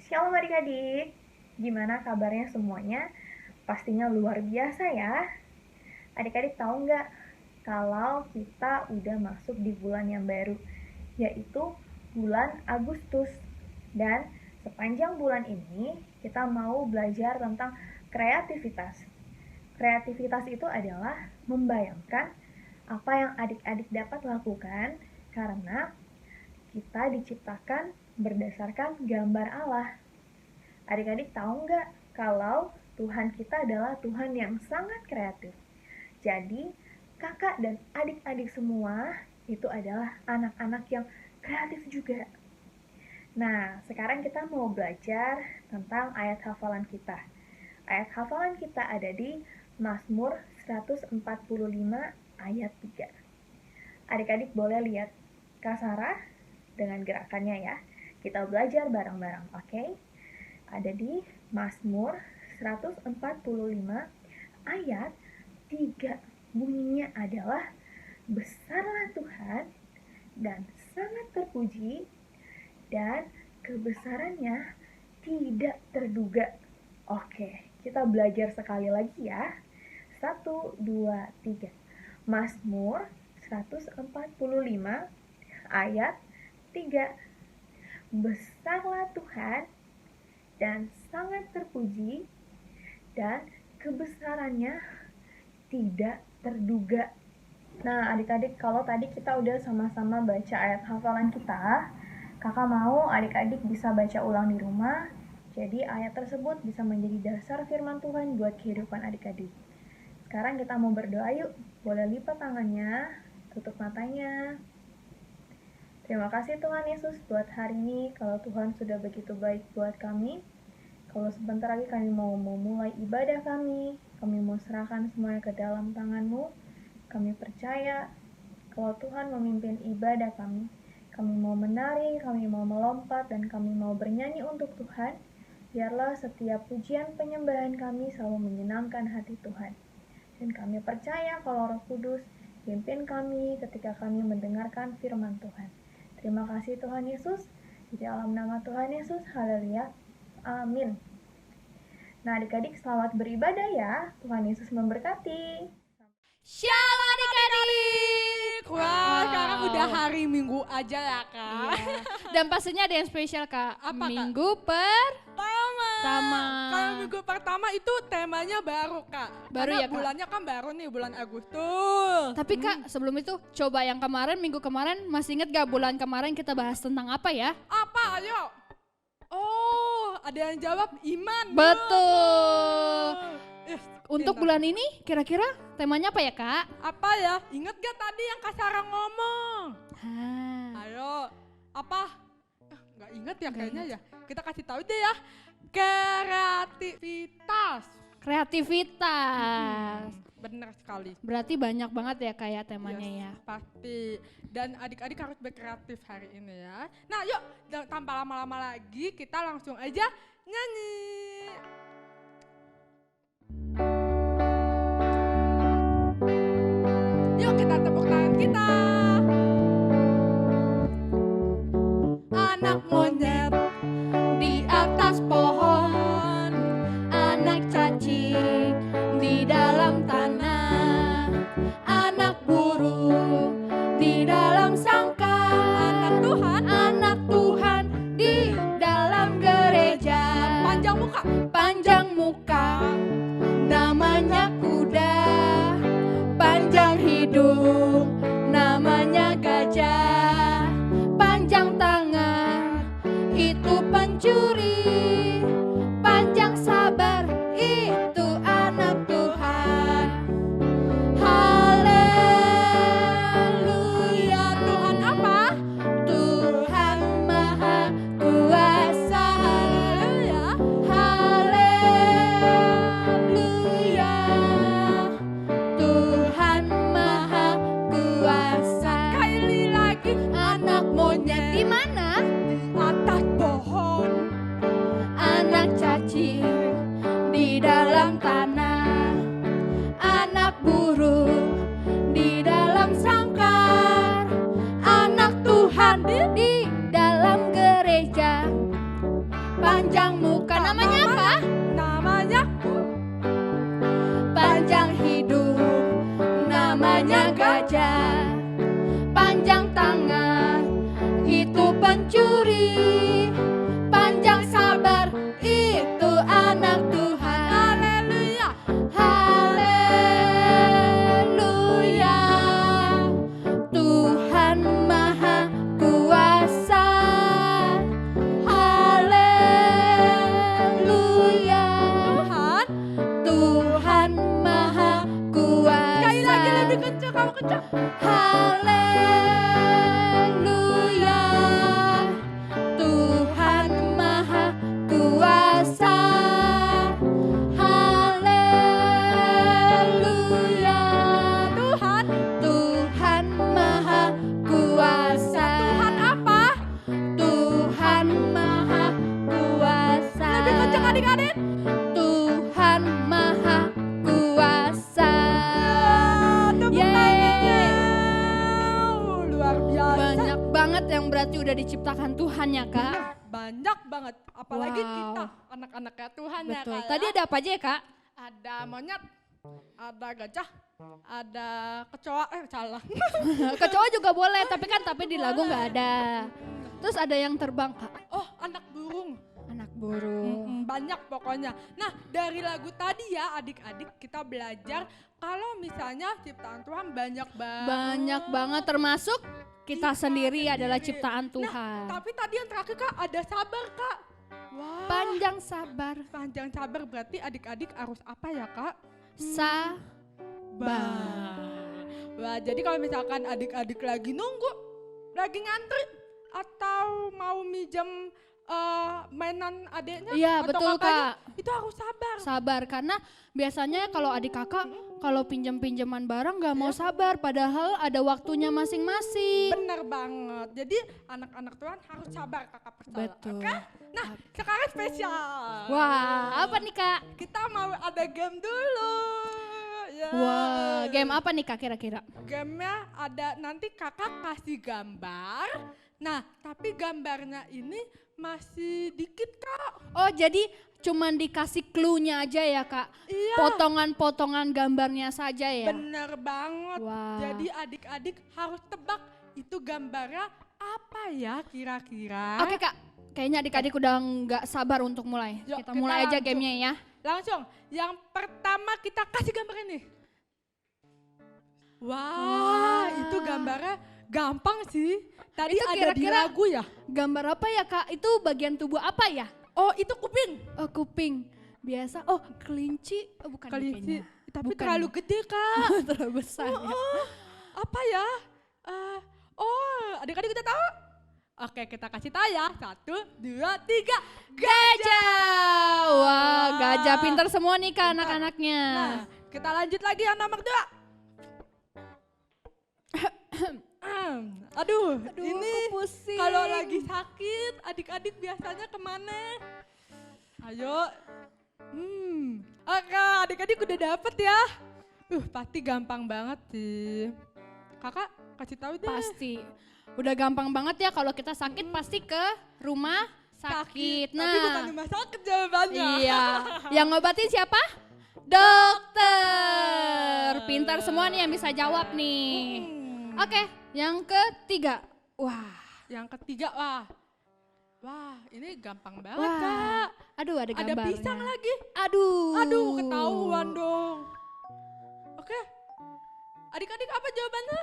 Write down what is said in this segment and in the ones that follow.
Shalom adik-adik, gimana kabarnya semuanya? Pastinya luar biasa ya. Adik-adik tahu nggak kalau kita udah masuk di bulan yang baru, yaitu bulan Agustus. Dan sepanjang bulan ini kita mau belajar tentang kreativitas. Kreativitas itu adalah membayangkan apa yang adik-adik dapat lakukan karena kita diciptakan berdasarkan gambar Allah. Adik-adik tahu nggak kalau Tuhan kita adalah Tuhan yang sangat kreatif. Jadi, kakak dan adik-adik semua itu adalah anak-anak yang kreatif juga. Nah, sekarang kita mau belajar tentang ayat hafalan kita. Ayat hafalan kita ada di Mazmur 145 ayat 3. Adik-adik boleh lihat Kak Sarah dengan gerakannya ya. Kita belajar bareng-bareng, oke? Ada di Mazmur 145 ayat 3. Bunyinya adalah, besarlah Tuhan dan sangat terpuji, dan kebesarannya tidak terduga. Oke, kita belajar sekali lagi ya. 1, 2, 3. Mazmur 145 ayat 3. Besarlah Tuhan dan sangat terpuji, dan kebesarannya tidak terduga. Nah, adik-adik, kalau tadi kita udah sama-sama baca ayat hafalan kita, kakak mau adik-adik bisa baca ulang di rumah. Jadi ayat tersebut bisa menjadi dasar firman Tuhan buat kehidupan adik-adik. Sekarang kita mau berdoa yuk. Boleh lipat tangannya, tutup matanya. Terima kasih Tuhan Yesus buat hari ini, kalau Tuhan sudah begitu baik buat kami. Kalau sebentar lagi kami mau memulai ibadah kami mau serahkan semuanya ke dalam tangan-Mu. Kami percaya kalau Tuhan memimpin ibadah kami mau menari, kami mau melompat, dan kami mau bernyanyi untuk Tuhan. Biarlah setiap pujian penyembahan kami selalu menyenangkan hati Tuhan. Dan kami percaya kalau Roh Kudus pimpin kami ketika kami mendengarkan firman Tuhan. Terima kasih Tuhan Yesus, di dalam nama Tuhan Yesus, haleluya, amin. Nah adik-adik selamat beribadah ya, Tuhan Yesus memberkati. Shalom adik-adik. Wah, sekarang udah hari Minggu aja ya Kak. Iya. Dan pastinya ada yang spesial Kak. Apa, Kak? Minggu pertama. Kalau minggu pertama itu temanya baru Kak. Baru Karena ya, Kak? bulannya kan baru nih, bulan Agustus. Tapi Kak sebelum itu coba yang kemarin, minggu kemarin masih inget gak bulan kemarin kita bahas tentang apa ya? Apa ayo? Oh, ada yang jawab iman. Betul. Ih, Untuk pintar. bulan ini kira-kira temanya apa ya Kak? Apa ya? Ingat gak tadi yang Kak Sarah ngomong? Ayo, apa? Nggak inget ya kayaknya ya. Kita kasih tahu deh ya. Kreativitas. Kreativitas. Benar sekali. Berarti banyak banget ya kayak temanya Yes, ya. pasti. Dan adik-adik harus berkreatif hari ini ya. Nah yuk, tanpa lama-lama lagi kita langsung aja nyanyi. Yuk kita tepuk tangan kita. Anak monyet di atas pohon, anak cacing di dalam tanah, anak burung di dalam sangkar, anak Tuhan di dalam gereja. Panjang muka, namanya kuda, panjang hidung, namanya gajah, panjang tangan, itu pencuri, panjang sabar, itu anak Tuhan. Haleluya. Tuhan apa? Tuhan Maha Kuasa. Haleluya. Haleluya. Tuhan Maha Kuasa. Sekali lagi. Anak monyet di mana? Atas pohon. Anak panjang muka. Namanya apa? Namanya Panjang hidung, namanya gajah. Panjang tangan, itu pencuri. Panjang sabar, itu anak Tuhan. haleluya. Haleluya, Tuhan Maha Kuasa. Haleluya, Tuhan, Tuhan Maha Kuasa. sekali lagi lebih kencang, kamu kencang. Haleluya, Tuhan Maha Kuasa. Haleluya, Tuhan, Tuhan Maha Kuasa. Tuhan apa? Tuhan Maha Kuasa. Lebih kencang adik-adik. Tuhan Maha Kuasa. Tepuk Yeay. tangannya. Luar biasa. Banyak banget yang berarti udah diciptakan Tuhan ya Kak. Banyak banget, apalagi Wow. kita anak-anaknya Tuhan ya Betul. Kak. Tadi ada apa aja ya Kak? Ada monyet, ada gajah, ada kecoa, salah. Kecoa juga boleh, tapi di lagu nggak ada. Terus ada yang terbang Kak. Oh, anak burung. Anak burung. Banyak pokoknya. Nah, dari lagu tadi ya adik-adik kita belajar kalau misalnya ciptaan Tuhan banyak banget. Banyak banget termasuk kita sendiri adalah ciptaan Tuhan. Tapi tadi yang terakhir Kak ada sabar Kak. Wah. Panjang sabar. Panjang sabar berarti adik-adik harus apa ya Kak? Sabar. Wah, jadi kalau misalkan adik-adik lagi nunggu, lagi ngantri, atau mau minjem mainan adiknya Iya, atau betul, kakaknya, Kak. itu harus sabar. Sabar karena biasanya kalau adik kakak kalau pinjam-pinjaman barang nggak mau sabar padahal ada waktunya masing-masing. Bener banget. Jadi anak-anak Tuhan harus sabar kakak percaya. Betul. Oke? Nah, sekarang spesial. Wah, apa nih Kak? Kita mau ada game dulu. Ya. Wah, game apa nih Kak kira-kira? Gamenya ada nanti kakak kasih gambar. Nah, tapi gambarnya ini masih dikit Kak. Oh, jadi cuman dikasih clue-nya aja ya Kak? Iya. Potongan-potongan gambarnya saja ya? Bener banget. Wah. Jadi adik-adik harus tebak itu gambarnya apa ya kira-kira. Oke Kak, kayaknya adik-adik udah nggak sabar untuk mulai. Yuk, Kita kita mulai aja langsung. gamenya ya. Langsung, yang pertama kita kasih gambar ini. Wah, itu gambarnya gampang sih. Tadi Itu ada di kira-kira- lagu ya. Gambar apa ya Kak? Itu bagian tubuh apa ya? Oh, itu kuping. Oh, kuping. Biasa. Oh, kelinci. Oh, bukan Kelinci. kayaknya. Tapi Bukan. terlalu gede Kak. Terlalu besar ya. Apa ya? Adik-adik udah tahu? Oke, kita kasih tahu ya. 1, 2, 3. Gajah. Wah, gajah pintar semua nih Kak anak-anaknya. Nah, kita lanjut lagi yang nomor 2. Aduh, ini aku pusing. kalau lagi sakit, adik-adik biasanya kemana? Ayo. Oke, adik-adik udah dapet ya. Pasti gampang banget sih. Kakak kasih tahu deh. Pasti. Udah gampang banget ya kalau kita sakit pasti ke rumah sakit. Tapi bukan Nah, rumah sakit jawabannya. iya. Yang ngobatin siapa? Dokter. Pintar semua nih yang bisa jawab nih. Oke, yang ketiga. Wah. Yang ketiga, wah ini gampang banget Wah. Kak. Aduh, ada Ada gambarnya. pisang lagi. Aduh. Aduh, ketahuan dong. Oke, adik-adik apa jawabannya?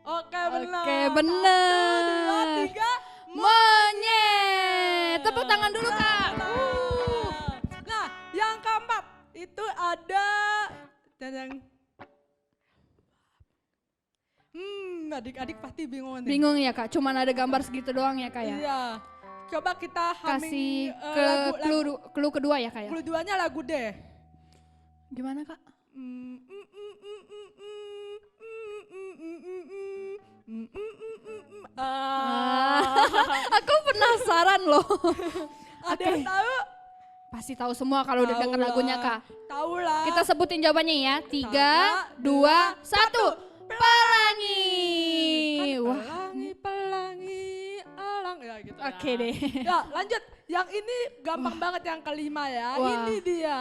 Oke, benar. Oke, benar. 1, 2, 3. Monyet. Tepuk tangan dulu Kak. Nah, yang keempat itu ada adik-adik pasti bingung nih. Bingung ya Kak, cuman ada gambar segitu doang ya Kak ya? Iya. Coba kita Kasih humming, ke lagu. clue kedua ya Kak ya? Clue duanya lagu deh. Gimana Kak? Aku penasaran loh. Ada yang tahu? Pasti tahu semua kalau udah denger lagunya Kak. Tahu lah. Kita sebutin jawabannya ya. 3, 2, 1. Pelangi. Kan Wah, pelangi, pelangi, alang. Ya gitu Oke ya. deh. Ya lanjut, yang ini gampang banget yang kelima ya. Wah. Ini dia.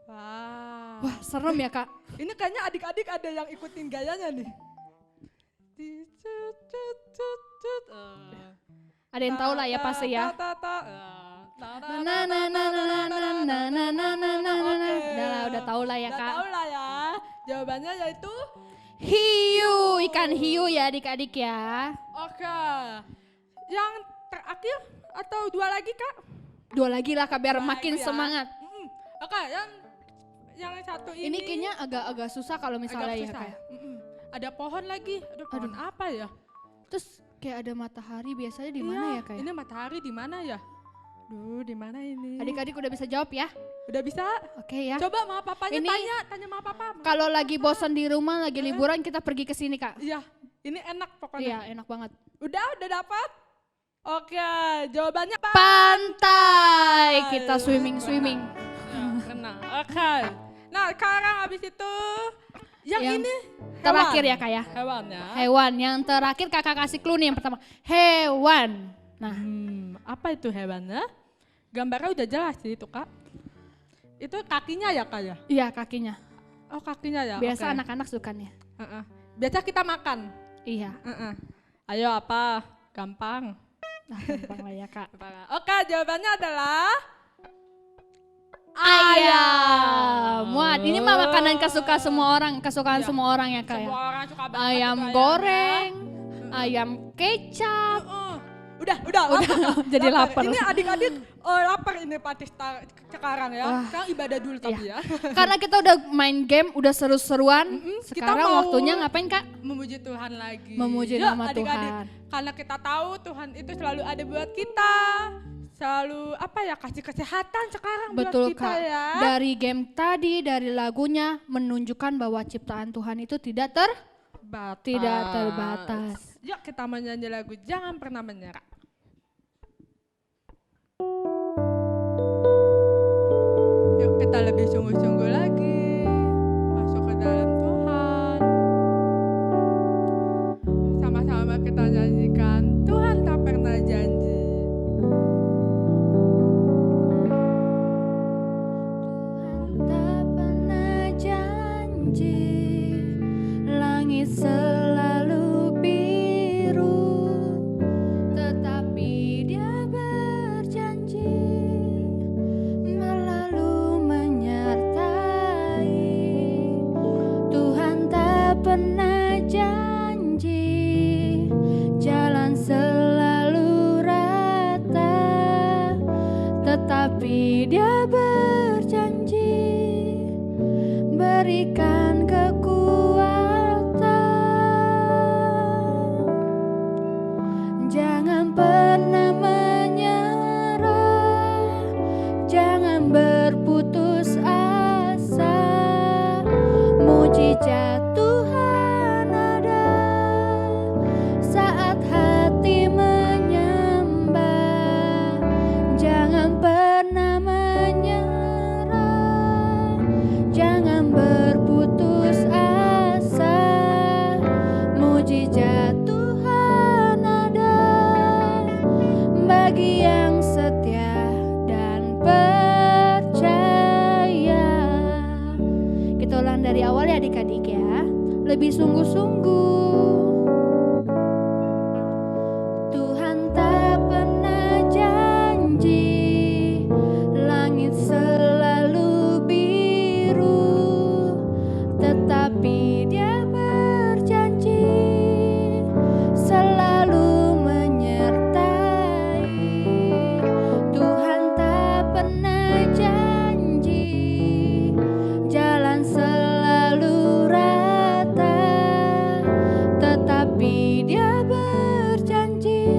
Wah. Wah, serem ya, Kak. Ini kayaknya adik-adik ada yang ikutin gayanya nih. Ada yang tahu lah ya pasti ya. Udah tahu lah ya, Udah Kak. tahu lah ya. Jawabannya yaitu Hiu, ikan hiu ya adik-adik ya. oke. Yang terakhir atau dua lagi Kak? Dua lagi lah Kak biar Dua makin lagi ya. semangat. Oke, yang satu ini. Ini kayaknya agak-agak susah kalau misalnya agak ya susah. Kak. Ada pohon lagi. Aduh, pohon apa ya? Terus kayak ada matahari biasanya di mana ya Kak? Ini matahari di mana ya? Duh, di mana ini? Adik-adik udah bisa jawab ya? Udah bisa? Oke ya. Coba sama papanya Ini- tanya sama papa. Kalau lagi bosan di rumah, lagi liburan kita pergi ke sini Kak. Iya, ini enak pokoknya. Iya, enak banget. Udah dapat? Oke, jawabannya Pantai. Kita swimming. renang. Oke. Nah, sekarang habis itu yang ini Terakhir hewan. ya Kak ya. Hewan ya. Hewan. Yang terakhir Kakak kasih clue nih yang pertama. Hewan. Nah, Apa itu hewannya? Gambarnya udah jelas sih itu Kak. Itu kakinya ya Kak ya? iya kakinya. Oh kakinya ya? Biasa oke. anak-anak suka nih. Biasa kita makan. Iya. Ayo apa? Gampang. Nah, gampang lah ya Kak. Oke, jawabannya adalah Ayam. Wah, ini mah makanan kesukaan Iya. semua orang ya Kak ya. Semua orang suka banget Ayam itu goreng, ayam kecap. Udah. Jadi lapar. Ini adik-adik lapar ini pasti sekarang ya. Wah. Sekarang ibadah dulu tapi ya. Karena kita udah main game, udah seru-seruan. Kita Sekarang mau waktunya ngapain Kak? Memuji Tuhan lagi. Memuji Yuk, nama adik-adik. Tuhan. Karena kita tahu Tuhan itu selalu ada buat kita. Selalu kasih kesehatan sekarang Betul buat kita Kak. ya. Dari game tadi, dari lagunya menunjukkan bahwa ciptaan Tuhan itu tidak terbatas. Yuk kita menyanyi lagu Jangan Pernah Menyerah. Yuk kita lebih sungguh-sungguh lagi masuk ke dalam Tuhan. Sama-sama kita nyanyikan Tuhan tak pernah janji. Tuhan tak pernah janji, langit selalu biru, tetapi Dia berjanji selalu menyertai. Tuhan tak pernah janji, jalan selalu rata, tetapi Dia berjanji berikan kekuatan. Jangan pernah menyerah, jangan berputus asa. Mujizat Tuhan ada saat hati menyembah. Jangan pernah menyerah, jangan berputus asa. Mujizat Tuhan ada bagi yang setia dan percaya. Kita ulang dari awal ya adik-adik ya. Lebih sungguh-sungguh. Tuhan tak pernah janji, langit selalu biru, tetapi Dia berjanji selalu menyertai. Tuhan tak pernah janji, jalan selalu rata, tetapi Dia berjanji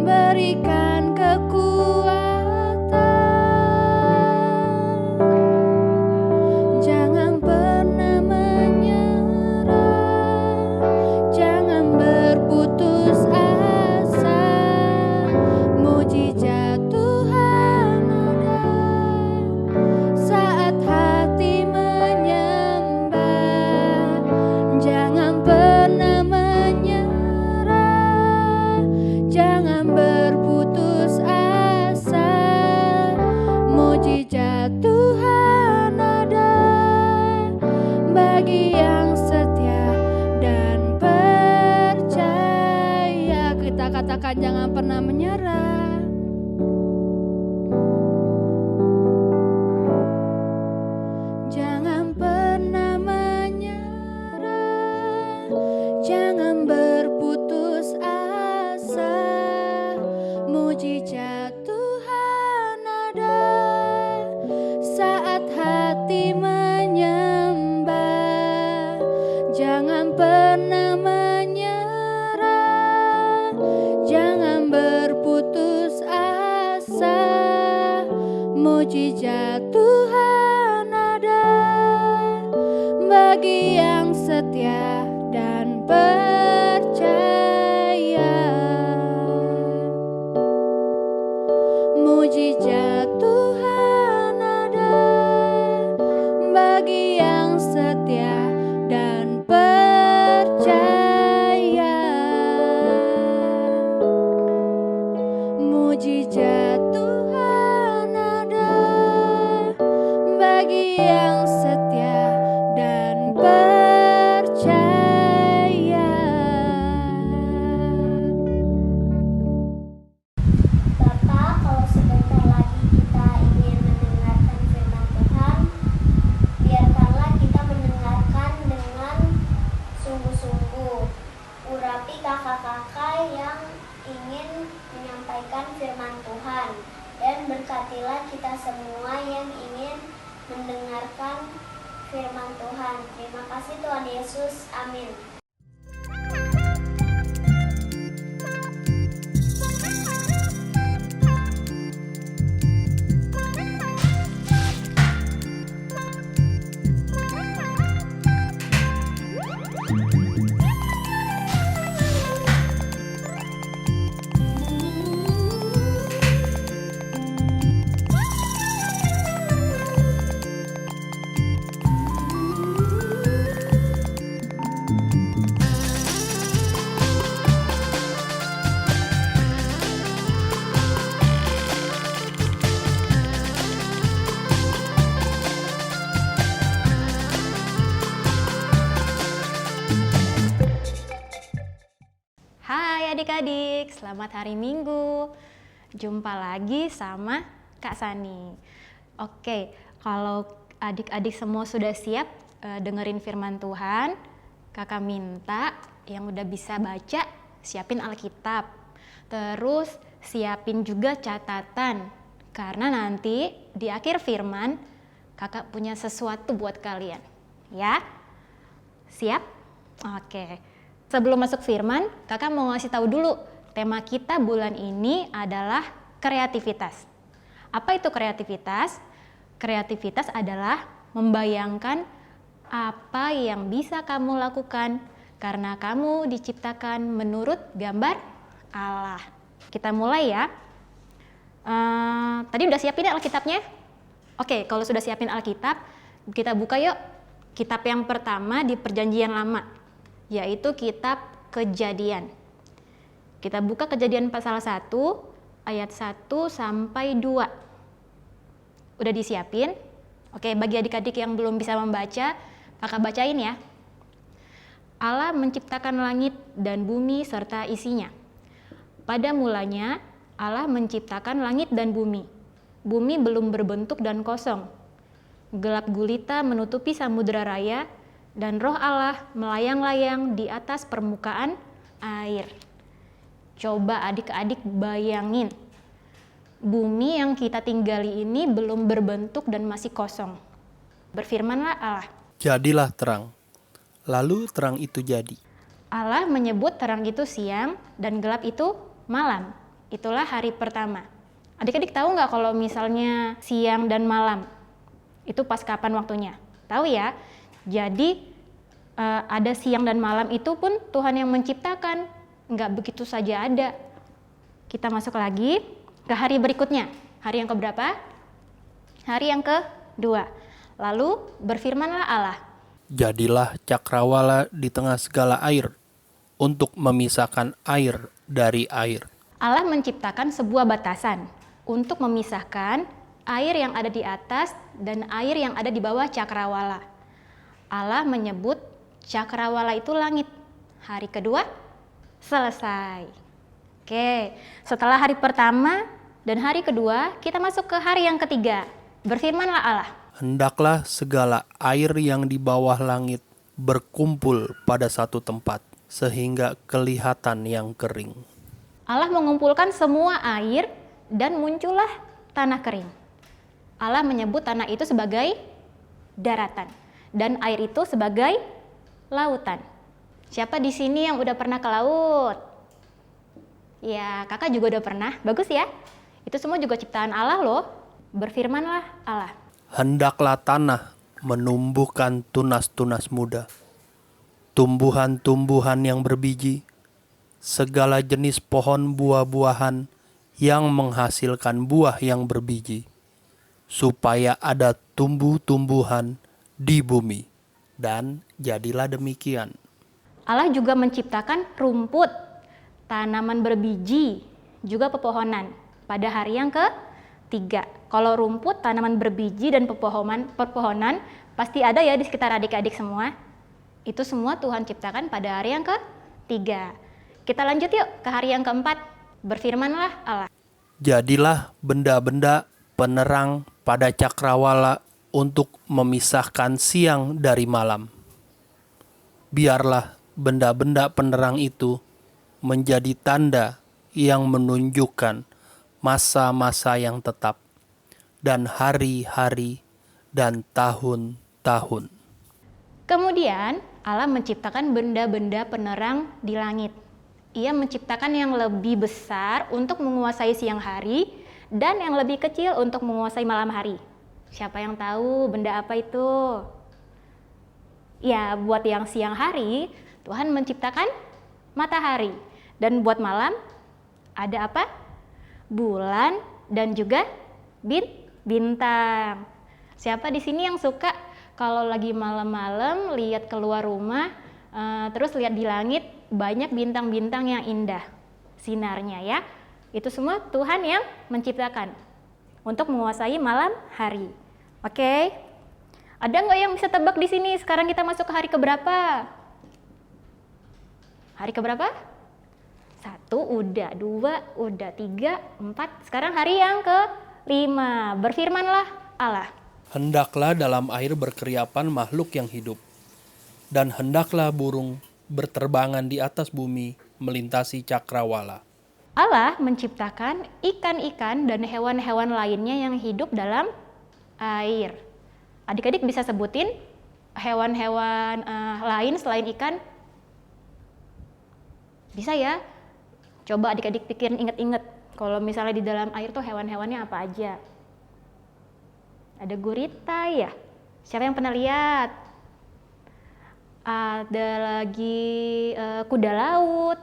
berikan kekuatan. Jangan pernah menyerah, jangan berputus asa. Mujizat Tuhan ada saat hati menyembah. Jangan pernah menyerah, jangan pernah menyerah. Jangan pernah menyerah, jangan berputus asa. Mujizat Tuhan ada saat hati menyembah. Jangan pernah menyerah, jangan berputus asa. Mujizat Tuhan ada bagi yang setia dan percaya. Mujizat Tuhan ada bagi yang setia dan percaya. Mujizat Tuhan ada bagi yang setia dan percaya. Bapak, kalau sebentar lagi kita ingin mendengarkan firman Tuhan, biarkanlah kita mendengarkan dengan sungguh-sungguh. Urapi kakak-kakak yang ingin menyampaikan firman Tuhan, dan berkatilah kita semua yang ingin mendengarkan firman Tuhan. Terima kasih Tuhan Yesus. Amin. Hai adik-adik, selamat hari Minggu. Jumpa lagi sama Kak Sani. Oke, kalau adik-adik semua sudah siap dengerin firman Tuhan, Kakak minta yang udah bisa baca, siapin Alkitab. Terus siapin juga catatan, karena nanti di akhir firman Kakak punya sesuatu buat kalian. Ya? Siap? Oke. Sebelum masuk firman, Kakak mau ngasih tahu dulu, tema kita bulan ini adalah kreativitas. Apa itu kreativitas? Kreativitas adalah membayangkan apa yang bisa kamu lakukan karena kamu diciptakan menurut gambar Allah. Kita mulai ya. Tadi udah siapin Alkitabnya? Oke, kalau sudah siapin Alkitab, kita buka yuk kitab yang pertama di Perjanjian Lama, yaitu kitab Kejadian. Kita buka Kejadian pasal 1 ayat 1 sampai 2. Udah disiapin? Oke, bagi adik-adik yang belum bisa membaca, Kakak bacain ya. Allah menciptakan langit dan bumi serta isinya. Pada mulanya Allah menciptakan langit dan bumi. Bumi belum berbentuk dan kosong. Gelap gulita menutupi samudera raya, dan roh Allah melayang-layang di atas permukaan air. Coba adik-adik bayangin, bumi yang kita tinggali ini belum berbentuk dan masih kosong. Berfirmanlah Allah. Jadilah terang. Lalu terang itu jadi. Allah menyebut terang itu siang dan gelap itu malam. Itulah hari pertama. Adik-adik tahu nggak kalau misalnya siang dan malam itu pas kapan waktunya? Tahu ya? Jadi ada siang dan malam itu pun Tuhan yang menciptakan, nggak begitu saja ada. Kita masuk lagi ke hari berikutnya. Hari yang keberapa? Hari yang kedua. Lalu berfirmanlah Allah. Jadilah cakrawala di tengah segala air untuk memisahkan air dari air. Allah menciptakan sebuah batasan untuk memisahkan air yang ada di atas dan air yang ada di bawah cakrawala. Allah menyebut cakrawala itu langit. Hari kedua selesai. Oke, setelah hari pertama dan hari kedua, kita masuk ke hari yang ketiga. Berfirmanlah Allah. Hendaklah segala air yang di bawah langit berkumpul pada satu tempat, sehingga kelihatan yang kering. Allah mengumpulkan semua air dan muncullah tanah kering. Allah menyebut tanah itu sebagai daratan dan air itu sebagai lautan. Siapa di sini yang udah pernah ke laut? Ya, kakak juga udah pernah. Bagus ya. Itu semua juga ciptaan Allah loh. Berfirmanlah Allah. Hendaklah tanah menumbuhkan tunas-tunas muda, tumbuhan-tumbuhan yang berbiji, segala jenis pohon buah-buahan yang menghasilkan buah yang berbiji, supaya ada tumbuh-tumbuhan di bumi. Dan jadilah demikian. Allah juga menciptakan rumput, tanaman berbiji, juga pepohonan pada hari yang ketiga. Kalau rumput, tanaman berbiji, dan pepohonan pasti ada ya di sekitar adik-adik semua. Itu semua Tuhan ciptakan pada hari yang ketiga. Kita lanjut yuk ke hari yang keempat. Berfirmanlah Allah. Jadilah benda-benda penerang pada cakrawala untuk memisahkan siang dari malam. Biarlah benda-benda penerang itu menjadi tanda yang menunjukkan masa-masa yang tetap, dan hari-hari dan tahun-tahun. Kemudian Allah menciptakan benda-benda penerang di langit. Ia menciptakan yang lebih besar untuk menguasai siang hari dan yang lebih kecil untuk menguasai malam hari. Siapa yang tahu benda apa itu? Ya, buat yang siang hari, Tuhan menciptakan matahari. Dan buat malam, ada apa? Bulan dan juga bintang. Siapa di sini yang suka kalau lagi malam-malam lihat keluar rumah, terus lihat di langit banyak bintang-bintang yang indah sinarnya ya? Itu semua Tuhan yang menciptakan untuk menguasai malam hari. Oke? Ada nggak yang bisa tebak di sini? Sekarang kita masuk ke hari keberapa? Hari keberapa? 1 udah, 2 udah, 3, 4. Sekarang hari yang ke-5. Berfirmanlah Allah. Hendaklah dalam air berkeriapan makhluk yang hidup, dan hendaklah burung berterbangan di atas bumi melintasi cakrawala. Allah menciptakan ikan-ikan dan hewan-hewan lainnya yang hidup dalam air. Adik-adik bisa sebutin hewan-hewan lain selain ikan? Bisa ya? Coba adik-adik pikirin, inget-inget. Kalau misalnya di dalam air tuh hewan-hewannya apa aja? Ada gurita ya? Siapa yang pernah lihat? Ada lagi kuda laut.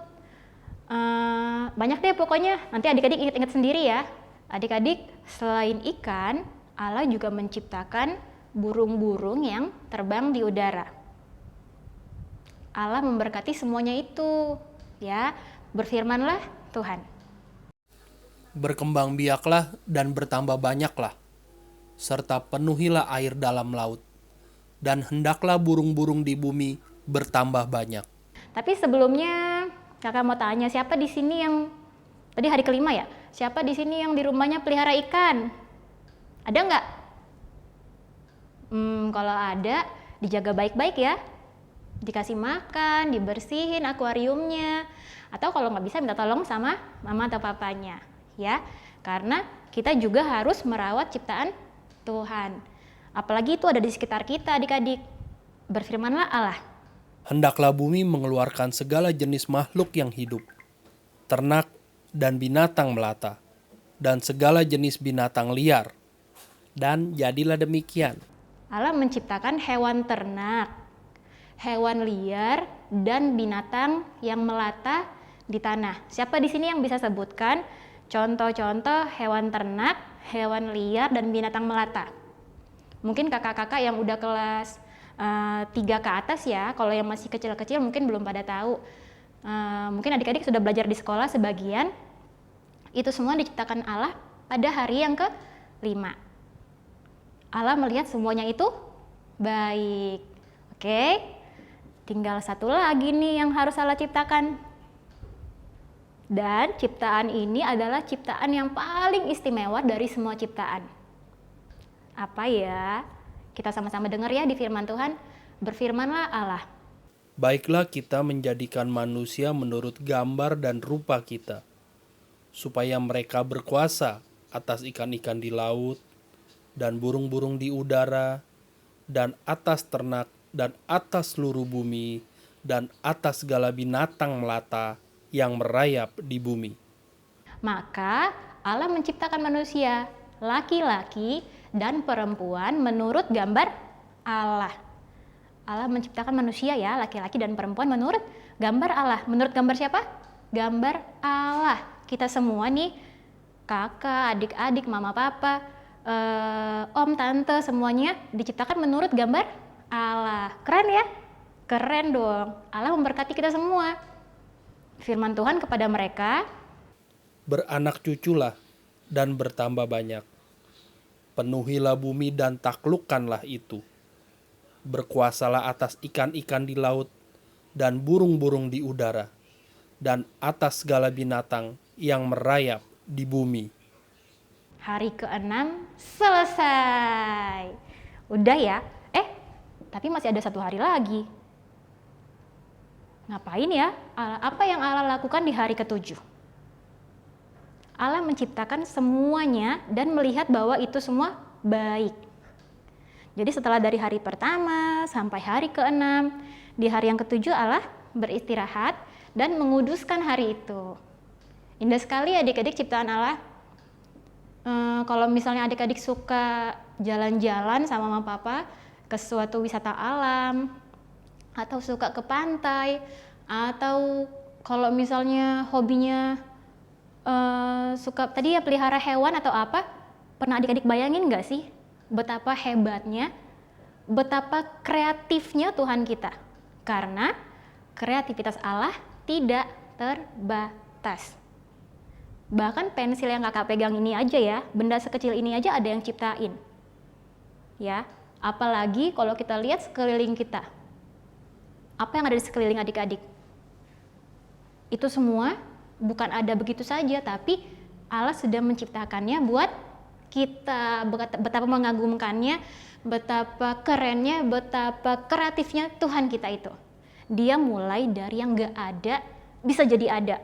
Banyak deh pokoknya. Nanti adik-adik inget-inget sendiri ya. Adik-adik, selain ikan, Allah juga menciptakan burung-burung yang terbang di udara. Allah memberkati semuanya itu. Ya, berfirmanlah Tuhan. Berkembang biaklah dan bertambah banyaklah, serta penuhilah air dalam laut, dan hendaklah burung-burung di bumi bertambah banyak. Tapi sebelumnya kakak mau tanya, siapa di sini yang tadi hari ke-5 ya? Siapa di sini yang di rumahnya pelihara ikan? Ada nggak? Kalau ada, dijaga baik-baik ya. Dikasih makan, dibersihin akuariumnya, atau kalau nggak bisa minta tolong sama mama atau papanya, ya. Karena kita juga harus merawat ciptaan Tuhan. Apalagi itu ada di sekitar kita, adik-adik. Berfirmanlah Allah. Hendaklah bumi mengeluarkan segala jenis makhluk yang hidup, ternak dan binatang melata, dan segala jenis binatang liar. Dan jadilah demikian. Allah menciptakan hewan ternak, hewan liar, dan binatang yang melata di tanah. Siapa di sini yang bisa sebutkan contoh-contoh hewan ternak, hewan liar, dan binatang melata? Mungkin kakak-kakak yang udah kelas 3 ke atas ya, kalau yang masih kecil-kecil mungkin belum pada tahu. Mungkin adik-adik sudah belajar di sekolah sebagian. Itu semua diciptakan Allah pada hari yang ke-5. Allah melihat semuanya itu baik. Oke, tinggal satu lagi nih yang harus Allah ciptakan. Dan ciptaan ini adalah ciptaan yang paling istimewa dari semua ciptaan. Apa ya? Kita sama-sama dengar ya di firman Tuhan. Berfirmanlah Allah. Baiklah kita menjadikan manusia menurut gambar dan rupa kita, supaya mereka berkuasa atas ikan-ikan di laut, dan burung-burung di udara, dan atas ternak, dan atas seluruh bumi, dan atas segala binatang melata yang merayap di bumi. Maka Allah menciptakan manusia, laki-laki dan perempuan menurut gambar Allah. Allah menciptakan manusia ya, laki-laki dan perempuan menurut gambar Allah. Menurut gambar siapa? Gambar Allah. Kita semua nih, kakak, adik-adik, mama, papa, om, tante, semuanya diciptakan menurut gambar Allah. Keren ya? Keren dong. Allah memberkati kita semua. Firman Tuhan kepada mereka, Beranak cuculah dan bertambah banyak. Penuhilah bumi dan taklukkanlah itu. Berkuasalah atas ikan-ikan di laut dan burung-burung di udara, dan atas segala binatang yang merayap di bumi. hari ke-6 selesai. Udah ya? Tapi masih ada 1 hari lagi. Ngapain ya? Apa yang Allah lakukan di hari ke-7? Allah menciptakan semuanya dan melihat bahwa itu semua baik. Jadi setelah dari hari pertama sampai hari ke-6, di hari yang ke-7 Allah beristirahat dan menguduskan hari itu. Indah sekali adik-adik ciptaan Allah. Kalau misalnya adik-adik suka jalan-jalan sama mama papa ke suatu wisata alam, atau suka ke pantai, atau kalau misalnya hobinya suka tadi ya pelihara hewan atau apa, pernah adik-adik bayangin gak sih betapa hebatnya, betapa kreatifnya Tuhan kita? Karena kreativitas Allah tidak terbatas. Bahkan pensil yang kakak pegang ini aja ya, benda sekecil ini aja ada yang ciptain. Ya, apalagi kalau kita lihat sekeliling kita. Apa yang ada di sekeliling adik-adik? Itu semua bukan ada begitu saja, tapi Allah sudah menciptakannya buat kita. Betapa mengagumkannya, betapa kerennya, betapa kreatifnya Tuhan kita itu. Dia mulai dari yang gak ada bisa jadi ada.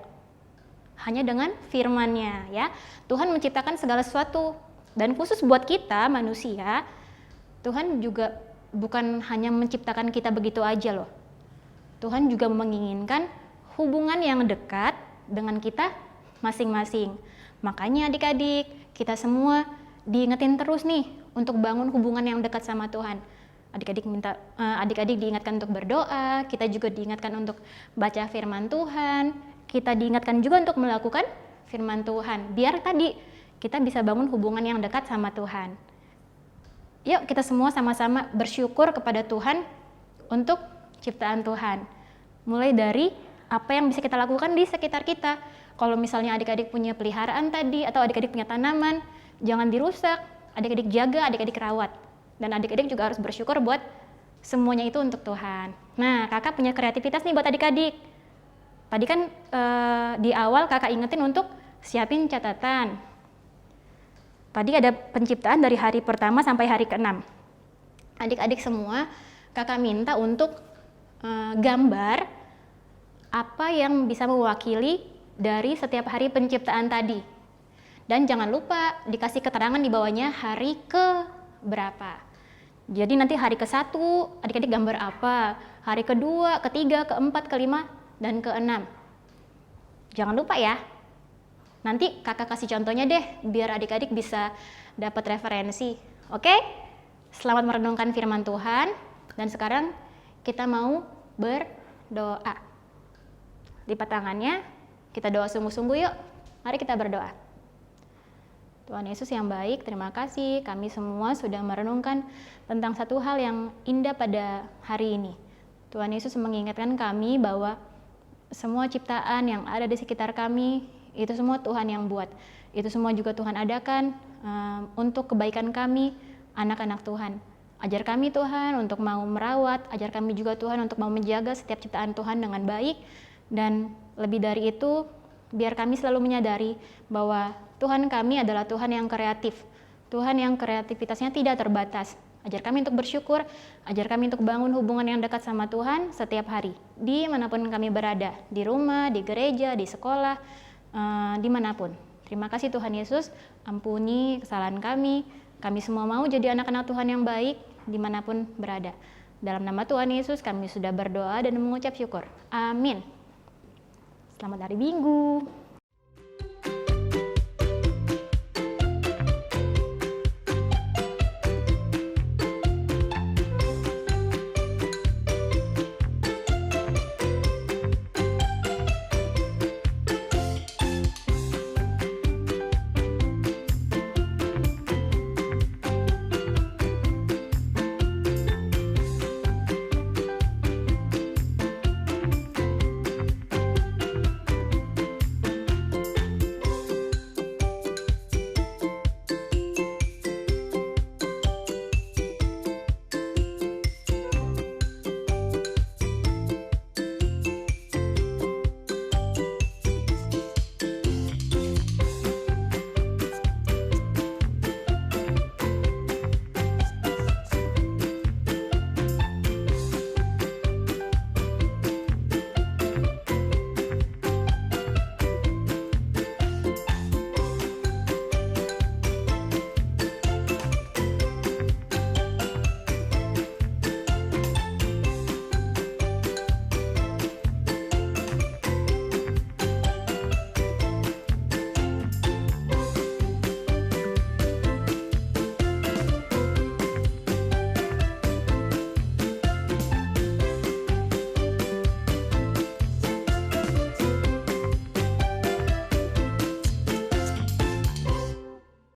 Hanya dengan firman-Nya ya. Tuhan menciptakan segala sesuatu, dan khusus buat kita manusia, Tuhan juga bukan hanya menciptakan kita begitu aja loh. Tuhan juga menginginkan hubungan yang dekat dengan kita masing-masing. Makanya adik-adik, kita semua diingetin terus nih untuk bangun hubungan yang dekat sama Tuhan. Adik-adik diingatkan untuk berdoa, kita juga diingatkan untuk baca firman Tuhan, kita diingatkan juga untuk melakukan firman Tuhan. Biar tadi kita bisa bangun hubungan yang dekat sama Tuhan. Yuk kita semua sama-sama bersyukur kepada Tuhan untuk ciptaan Tuhan. Mulai dari apa yang bisa kita lakukan di sekitar kita. Kalau misalnya adik-adik punya peliharaan tadi, atau adik-adik punya tanaman, jangan dirusak, adik-adik jaga, adik-adik rawat. Dan adik-adik juga harus bersyukur buat semuanya itu untuk Tuhan. Nah, kakak punya kreativitas nih buat adik-adik. Tadi kan di awal kakak ingetin untuk siapin catatan. Tadi ada penciptaan dari hari pertama sampai hari ke-6. Adik-adik semua, kakak minta untuk gambar apa yang bisa mewakili dari setiap hari penciptaan tadi. Dan jangan lupa dikasih keterangan di bawahnya hari ke berapa. Jadi nanti hari ke-1 adik-adik gambar apa, hari ke-2, ke-3, ke-4, ke-5, dan ke-6. Jangan lupa ya. Nanti kakak kasih contohnya deh, biar adik-adik bisa dapat referensi. Oke? Selamat merenungkan firman Tuhan. Dan sekarang kita mau berdoa. Lipat tangannya, kita doa sungguh-sungguh yuk. Mari kita berdoa. Tuhan Yesus yang baik, terima kasih kami semua sudah merenungkan tentang satu hal yang indah pada hari ini. Tuhan Yesus mengingatkan kami bahwa semua ciptaan yang ada di sekitar kami, itu semua Tuhan yang buat. Itu semua juga Tuhan adakan untuk kebaikan kami, anak-anak Tuhan. Ajar kami Tuhan untuk mau merawat, ajar kami juga Tuhan untuk mau menjaga setiap ciptaan Tuhan dengan baik. Dan lebih dari itu, Biar kami selalu menyadari bahwa Tuhan kami adalah Tuhan yang kreatif, Tuhan yang kreativitasnya tidak terbatas. Ajar kami untuk bersyukur, ajar kami untuk bangun hubungan yang dekat sama Tuhan setiap hari, dimanapun kami berada, di rumah, di gereja, di sekolah, dimanapun. Terima kasih Tuhan Yesus, ampuni kesalahan kami semua mau jadi anak-anak Tuhan yang baik, dimanapun berada. Dalam nama Tuhan Yesus kami sudah berdoa dan mengucap syukur. Amin. Selamat hari Minggu.